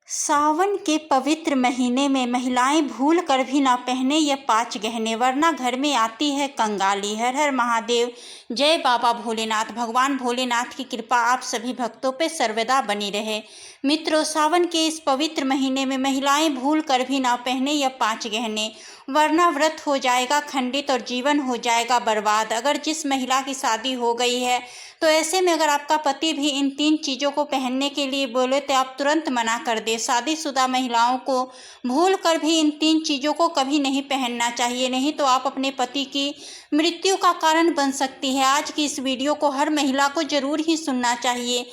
सावन के पवित्र महीने में महिलाएं भूल कर भी ना पहने ये 5 गहने, वरना घर में आती है कंगाली। हर हर महादेव। जय बाबा भोलेनाथ। भगवान भोलेनाथ की कृपा आप सभी भक्तों पे सर्वदा बनी रहे। मित्रों, सावन के इस पवित्र महीने में महिलाएं भूल कर भी ना पहने ये 5 गहने, वरना व्रत हो जाएगा खंडित और जीवन हो जाएगा बर्बाद। अगर जिस महिला की शादी हो गई है तो ऐसे में अगर आपका पति भी इन 3 चीज़ों को पहनने के लिए बोले तो आप तुरंत मना कर दें। शादीशुदा महिलाओं को भूल कर भी इन 3 चीज़ों को कभी नहीं पहनना चाहिए, नहीं तो आप अपने पति की मृत्यु का कारण बन सकती है। आज की इस वीडियो को हर महिला को जरूर ही सुनना चाहिए।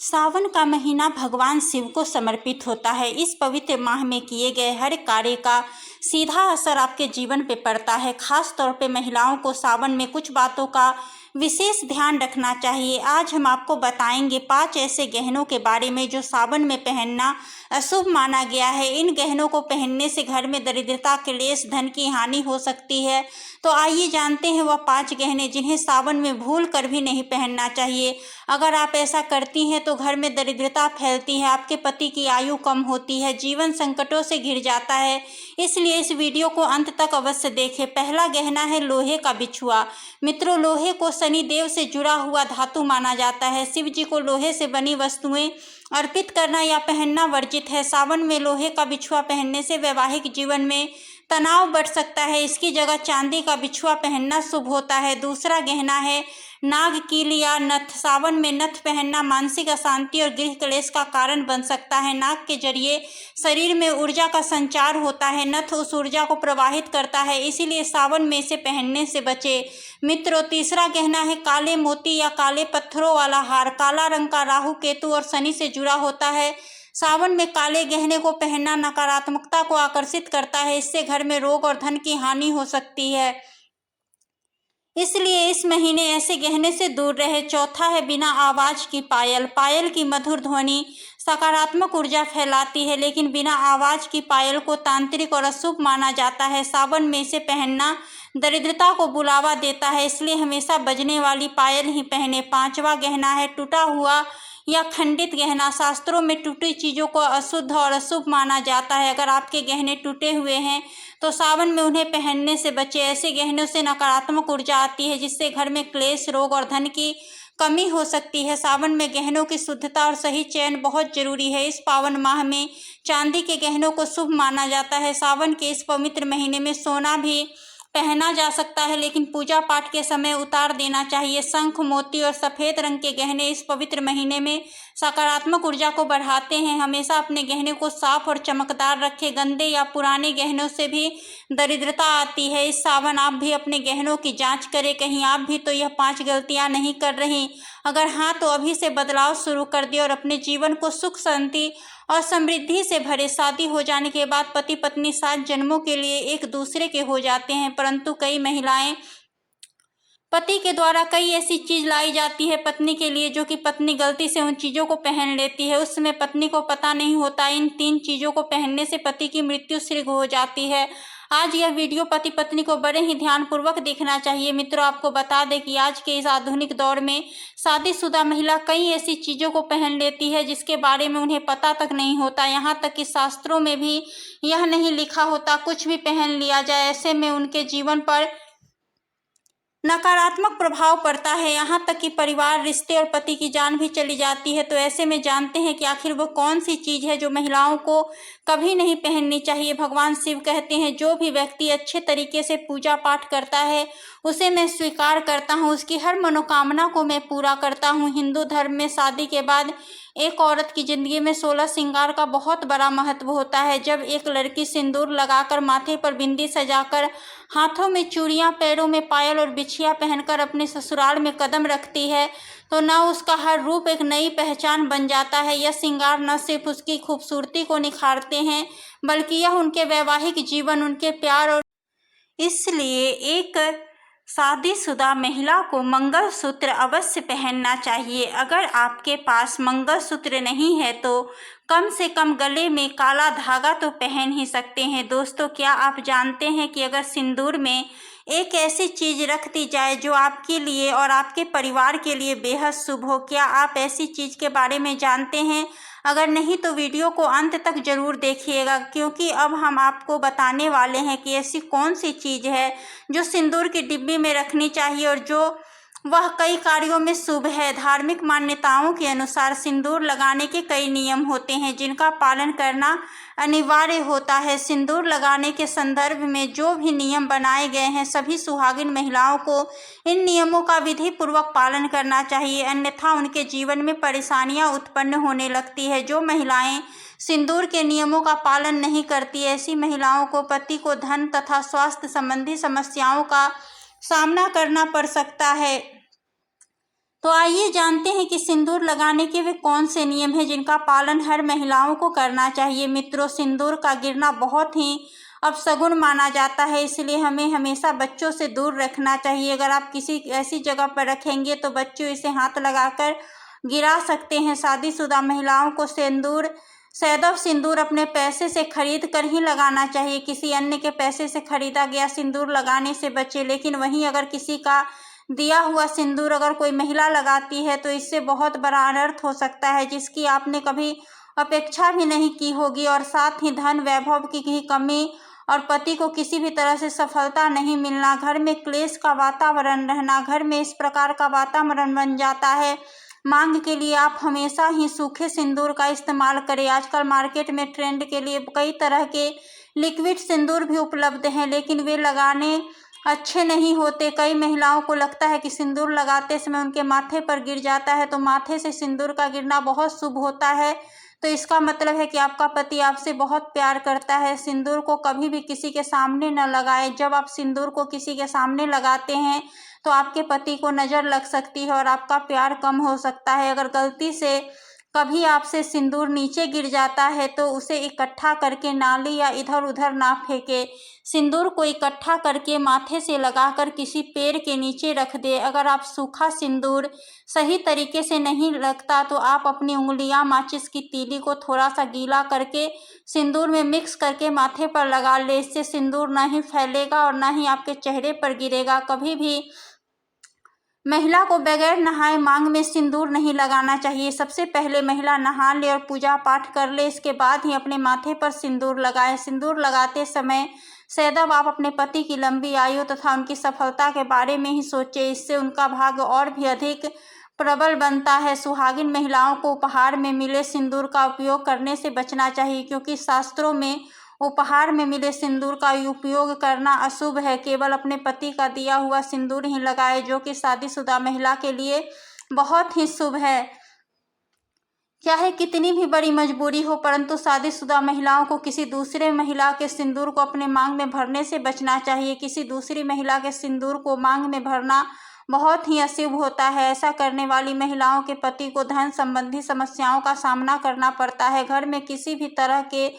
सावन का महीना भगवान शिव को समर्पित होता है। इस पवित्र माह में किए गए हर कार्य का सीधा असर आपके जीवन पे पड़ता है। खास तौर पे महिलाओं को सावन में कुछ बातों का विशेष ध्यान रखना चाहिए। आज हम आपको बताएंगे 5 ऐसे गहनों के बारे में जो सावन में पहनना अशुभ माना गया है। इन गहनों को पहनने से घर में दरिद्रता, क्लेश, धन की हानि हो सकती है। तो आइए जानते हैं वह 5 गहने जिन्हें सावन में भूल कर भी नहीं पहनना चाहिए। अगर आप ऐसा करती हैं तो घर में दरिद्रता फैलती है, आपके पति की आयु कम होती है, जीवन संकटों से घिर जाता है। इसलिए इस वीडियो को अंत तक अवश्य देखें। पहला गहना है लोहे का बिछुआ। मित्रों, लोहे को शनि देव से जुड़ा हुआ धातु माना जाता है। शिव जी को लोहे से बनी वस्तुएं अर्पित करना या पहनना वर्जित है। सावन में लोहे का बिछुआ पहनने से वैवाहिक जीवन में तनाव बढ़ सकता है। इसकी जगह चांदी का बिछुआ पहनना शुभ होता है। दूसरा गहना है नाग कील या नथ। सावन में नथ पहनना मानसिक अशांति और गृह क्लेश का कारण बन सकता है। नाग के जरिए शरीर में ऊर्जा का संचार होता है। नथ उस ऊर्जा को प्रवाहित करता है, इसीलिए सावन में इसे पहनने से बचे। मित्रों, तीसरा गहना है काले मोती या काले पत्थरों वाला हार। काला रंग का राहु, केतु और शनि से जुड़ा होता है। सावन में काले गहने को पहनना नकारात्मकता को आकर्षित करता है। इससे घर में रोग और धन की हानि हो सकती है, इसलिए इस महीने ऐसे गहने से दूर रहे। चौथा है बिना आवाज की पायल। पायल की मधुर ध्वनि सकारात्मक ऊर्जा फैलाती है, लेकिन बिना आवाज की पायल को तांत्रिक और अशुभ माना जाता है। सावन में इसे पहनना दरिद्रता को बुलावा देता है, इसलिए हमेशा बजने वाली पायल ही पहने। 5वां गहना है टूटा हुआ या खंडित गहना। शास्त्रों में टूटी चीज़ों को अशुद्ध और अशुभ माना जाता है। अगर आपके गहने टूटे हुए हैं तो सावन में उन्हें पहनने से बचे। ऐसे गहनों से नकारात्मक ऊर्जा आती है, जिससे घर में क्लेश, रोग और धन की कमी हो सकती है। सावन में गहनों की शुद्धता और सही चयन बहुत जरूरी है। इस पावन माह में चांदी के गहनों को शुभ माना जाता है। सावन के इस पवित्र महीने में सोना भी पहना जा सकता है, लेकिन पूजा पाठ के समय उतार देना चाहिए। शंख, मोती और सफेद रंग के गहने इस पवित्र महीने में सकारात्मक ऊर्जा को बढ़ाते हैं। हमेशा अपने गहने को साफ और चमकदार रखें। गंदे या पुराने गहनों से भी दरिद्रता आती है। इस सावन आप भी अपने गहनों की जांच करें, कहीं आप भी तो यह 5 गलतियां नहीं कर रही। अगर हाँ, तो अभी से बदलाव शुरू कर दिए और अपने जीवन को सुख, शांति और समृद्धि से भरे। शादी हो जाने के बाद पति पत्नी 7 जन्मों के लिए एक दूसरे के हो जाते हैं, परंतु कई महिलाएं पति के द्वारा कई ऐसी चीज लाई जाती है पत्नी के लिए जो कि पत्नी गलती से उन चीजों को पहन लेती है। उस समय पत्नी को पता नहीं होता। इन 3 चीजों को पहनने से पति की मृत्यु शीघ्र हो जाती है। आज यह वीडियो पति पत्नी को बड़े ही ध्यानपूर्वक देखना चाहिए। मित्रों, आपको बता दें कि आज के इस आधुनिक दौर में शादीशुदा महिला कई ऐसी चीजों को पहन लेती है जिसके बारे में उन्हें पता तक नहीं होता। यहाँ तक कि शास्त्रों में भी यह नहीं लिखा होता, कुछ भी पहन लिया जाए। ऐसे में उनके जीवन पर नकारात्मक प्रभाव पड़ता है, यहाँ तक कि परिवार, रिश्ते और पति की जान भी चली जाती है। तो ऐसे में जानते हैं कि आखिर वो कौन सी चीज है जो महिलाओं को कभी नहीं पहननी चाहिए। भगवान शिव कहते हैं, जो भी व्यक्ति अच्छे तरीके से पूजा पाठ करता है उसे मैं स्वीकार करता हूँ, उसकी हर मनोकामना को मैं पूरा करता हूँ। हिंदू धर्म में शादी के बाद एक औरत की जिंदगी में 16 श्रृंगार का बहुत बड़ा महत्व होता है। जब एक लड़की सिंदूर लगाकर, माथे पर बिंदी सजाकर, हाथों में चूड़ियां, पैरों में पायल और बिछिया पहनकर अपने ससुराल में कदम रखती है तो न उसका हर रूप एक नई पहचान बन जाता है। यह श्रृंगार न सिर्फ उसकी खूबसूरती को निखारते हैं, बल्कि यह उनके वैवाहिक जीवन, उनके प्यार और इसलिए एक शादीशुदा महिला को मंगलसूत्र अवश्य पहनना चाहिए। अगर आपके पास मंगलसूत्र नहीं है तो कम से कम गले में काला धागा तो पहन ही सकते हैं। दोस्तों, क्या आप जानते हैं कि अगर सिंदूर में एक ऐसी चीज रख दी जाए जो आपके लिए और आपके परिवार के लिए बेहद शुभ हो? क्या आप ऐसी चीज के बारे में जानते हैं? अगर नहीं तो वीडियो को अंत तक जरूर देखिएगा, क्योंकि अब हम आपको बताने वाले हैं कि ऐसी कौन सी चीज़ है जो सिंदूर की डिब्बी में रखनी चाहिए और जो वह कई कार्यों में शुभ है। धार्मिक मान्यताओं के अनुसार सिंदूर लगाने के कई नियम होते हैं जिनका पालन करना अनिवार्य होता है। सिंदूर लगाने के संदर्भ में जो भी नियम बनाए गए हैं, सभी सुहागिन महिलाओं को इन नियमों का विधि पूर्वक पालन करना चाहिए, अन्यथा उनके जीवन में परेशानियां उत्पन्न होने लगती है। जो महिलाएं सिंदूर के नियमों का पालन नहीं करती, ऐसी महिलाओं को पति को धन तथा स्वास्थ्य संबंधी समस्याओं का सामना करना पड़ सकता है। तो आइए जानते हैं कि सिंदूर लगाने के वे कौन से नियम हैं जिनका पालन हर महिलाओं को करना चाहिए। मित्रों, सिंदूर का गिरना बहुत ही अपशगुन माना जाता है, इसलिए हमें हमेशा बच्चों से दूर रखना चाहिए। अगर आप किसी ऐसी जगह पर रखेंगे तो बच्चों इसे हाथ लगाकर गिरा सकते हैं। शादीशुदा महिलाओं को सैदव सिंदूर अपने पैसे से खरीद कर ही लगाना चाहिए। किसी अन्य के पैसे से खरीदा गया सिंदूर लगाने से बचे। लेकिन वहीं अगर किसी का दिया हुआ सिंदूर अगर कोई महिला लगाती है तो इससे बहुत बड़ा अनर्थ हो सकता है, जिसकी आपने कभी अपेक्षा भी नहीं की होगी, और साथ ही धन वैभव की कमी और पति को किसी भी तरह से सफलता नहीं मिलना, घर में क्लेश का वातावरण रहना, घर में इस प्रकार का वातावरण बन जाता है। मांग के लिए आप हमेशा ही सूखे सिंदूर का इस्तेमाल करें। आजकल मार्केट में ट्रेंड के लिए कई तरह के लिक्विड सिंदूर भी उपलब्ध हैं, लेकिन वे लगाने अच्छे नहीं होते। कई महिलाओं को लगता है कि सिंदूर लगाते समय उनके माथे पर गिर जाता है, तो माथे से सिंदूर का गिरना बहुत शुभ होता है। तो इसका मतलब है कि आपका पति आपसे बहुत प्यार करता है। सिंदूर को कभी भी किसी के सामने न लगाएं। जब आप सिंदूर को किसी के सामने लगाते हैं तो आपके पति को नज़र लग सकती है और आपका प्यार कम हो सकता है। अगर गलती से कभी आपसे सिंदूर नीचे गिर जाता है तो उसे इकट्ठा करके नाली या इधर उधर ना फेंके। सिंदूर को इकट्ठा करके माथे से लगाकर किसी पेड़ के नीचे रख दे। अगर आप सूखा सिंदूर सही तरीके से नहीं लगता तो आप अपनी उंगलियां माचिस की तीली को थोड़ा सा गीला करके सिंदूर में मिक्स करके माथे पर लगा ले। इससे सिंदूर ना ही फैलेगा और ना ही आपके चेहरे पर गिरेगा। कभी भी महिला को बगैर नहाए मांग में सिंदूर नहीं लगाना चाहिए। सबसे पहले महिला नहा ले और पूजा पाठ कर ले, इसके बाद ही अपने माथे पर सिंदूर लगाए। सिंदूर लगाते समय सदैव आप अपने पति की लंबी आयु तथा उनकी सफलता के बारे में ही सोचें। इससे उनका भाग्य और भी अधिक प्रबल बनता है। सुहागिन महिलाओं को उपहार में मिले सिंदूर का उपयोग करने से बचना चाहिए, क्योंकि शास्त्रों में उपहार में मिले सिंदूर का उपयोग करना अशुभ है। केवल अपने पति का दिया हुआ सिंदूर ही लगाए, जो कि शादीशुदा महिला के लिए बहुत ही शुभ है। चाहे कितनी भी बड़ी मजबूरी हो, परंतु शादीशुदा महिलाओं को किसी दूसरे महिला के सिंदूर को अपने मांग में भरने से बचना चाहिए। किसी दूसरी महिला के सिंदूर को मांग में भरना बहुत ही अशुभ होता है। ऐसा करने वाली महिलाओं के पति को धन संबंधी समस्याओं का सामना करना पड़ता है। घर में किसी भी तरह के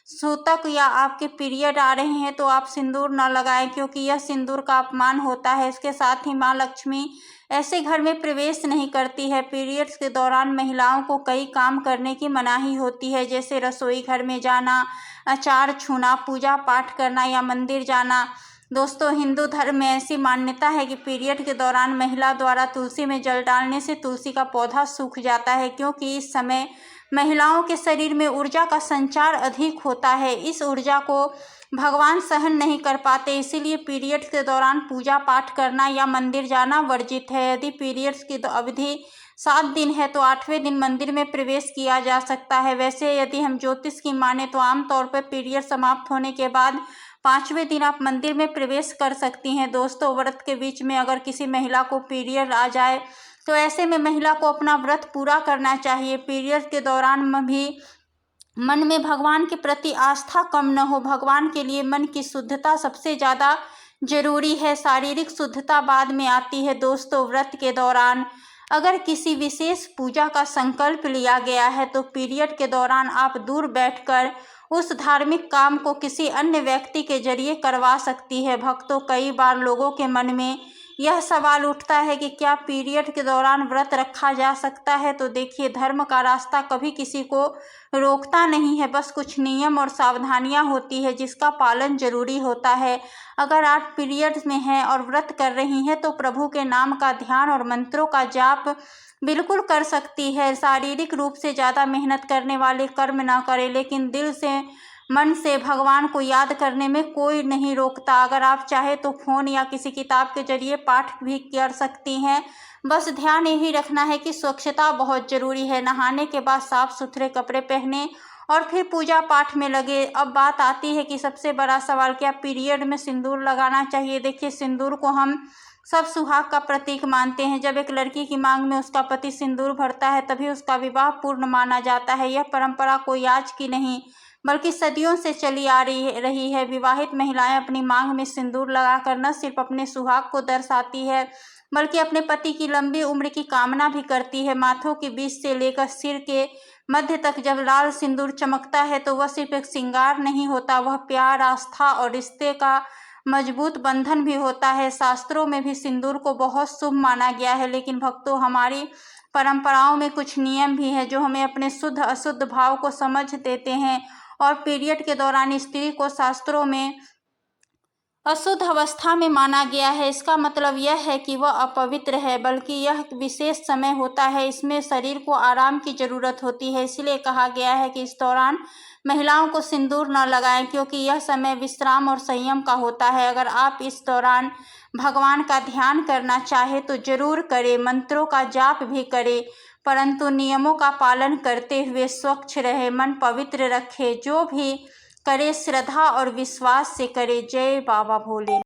सूतक या आपके पीरियड आ रहे हैं तो आप सिंदूर न लगाएं, क्योंकि यह सिंदूर का अपमान होता है। इसके साथ ही माँ लक्ष्मी ऐसे घर में प्रवेश नहीं करती है। पीरियड्स के दौरान महिलाओं को कई काम करने की मनाही होती है, जैसे रसोई घर में जाना, अचार छूना, पूजा पाठ करना या मंदिर जाना। दोस्तों, हिंदू धर्म में ऐसी मान्यता है कि पीरियड के दौरान महिला द्वारा तुलसी में जल डालने से तुलसी का पौधा सूख जाता है, क्योंकि इस समय महिलाओं के शरीर में ऊर्जा का संचार अधिक होता है। इस ऊर्जा को भगवान सहन नहीं कर पाते, इसीलिए पीरियड्स के दौरान पूजा पाठ करना या मंदिर जाना वर्जित है। यदि पीरियड्स की अवधि 7 दिन है तो 8वें दिन मंदिर में प्रवेश किया जा सकता है। वैसे यदि हम ज्योतिष की माने तो आमतौर पर पीरियड समाप्त होने के बाद 5वें दिन आप मंदिर में प्रवेश कर सकती हैं। दोस्तों, व्रत के बीच में अगर किसी महिला को पीरियड आ जाए तो ऐसे में महिला को अपना व्रत पूरा करना चाहिए। पीरियड के दौरान भी मन में भगवान के प्रति आस्था कम न हो। भगवान के लिए मन की शुद्धता सबसे ज़्यादा जरूरी है, शारीरिक शुद्धता बाद में आती है। दोस्तों, व्रत के दौरान अगर किसी विशेष पूजा का संकल्प लिया गया है तो पीरियड के दौरान आप दूर बैठकर उस धार्मिक काम को किसी अन्य व्यक्ति के जरिए करवा सकती है। भक्तों, कई बार लोगों के मन में यह सवाल उठता है कि क्या पीरियड के दौरान व्रत रखा जा सकता है। तो देखिए, धर्म का रास्ता कभी किसी को रोकता नहीं है, बस कुछ नियम और सावधानियां होती है जिसका पालन जरूरी होता है। अगर आप पीरियड्स में हैं और व्रत कर रही हैं तो प्रभु के नाम का ध्यान और मंत्रों का जाप बिल्कुल कर सकती है। शारीरिक रूप से ज़्यादा मेहनत करने वाले कर्म ना करें, लेकिन दिल से मन से भगवान को याद करने में कोई नहीं रोकता। अगर आप चाहे तो फोन या किसी किताब के जरिए पाठ भी कर सकती हैं। बस ध्यान यही रखना है कि स्वच्छता बहुत जरूरी है। नहाने के बाद साफ सुथरे कपड़े पहने और फिर पूजा पाठ में लगे। अब बात आती है कि सबसे बड़ा सवाल, क्या पीरियड में सिंदूर लगाना चाहिए। देखिए, सिंदूर को हम सब सुहाग का प्रतीक मानते हैं। जब एक लड़की की मांग में उसका पति सिंदूर भरता है तभी उसका विवाह पूर्ण माना जाता है। यह परंपरा कोई आज की नहीं बल्कि सदियों से चली आ रही है। विवाहित महिलाएं अपनी मांग में सिंदूर लगाकर न सिर्फ अपने सुहाग को दर्शाती है बल्कि अपने पति की लंबी उम्र की कामना भी करती है। माथों के बीच से लेकर सिर के मध्य तक जब लाल सिंदूर चमकता है तो वह सिर्फ एक श्रृंगार नहीं होता, वह प्यार, आस्था और रिश्ते का मजबूत बंधन भी होता है। शास्त्रों में भी सिंदूर को बहुत शुभ माना गया है, लेकिन भक्तों, हमारी परंपराओं में कुछ नियम भी हैं जो हमें अपने शुद्ध अशुद्ध भाव को समझ देते हैं। और पीरियड के दौरान स्त्री को शास्त्रों में अशुद्ध अवस्था में माना गया है। इसका मतलब यह है कि वह अपवित्र है, बल्कि यह विशेष समय होता है, इसमें शरीर को आराम की जरूरत होती है। इसलिए कहा गया है कि इस दौरान महिलाओं को सिंदूर न लगाएं, क्योंकि यह समय विश्राम और संयम का होता है। अगर आप इस दौरान भगवान का ध्यान करना चाहे तो जरूर करें, मंत्रों का जाप भी करें, परंतु नियमों का पालन करते हुए स्वच्छ रहे, मन पवित्र रखे। जो भी करे श्रद्धा और विश्वास से करे। जय बाबा भोले।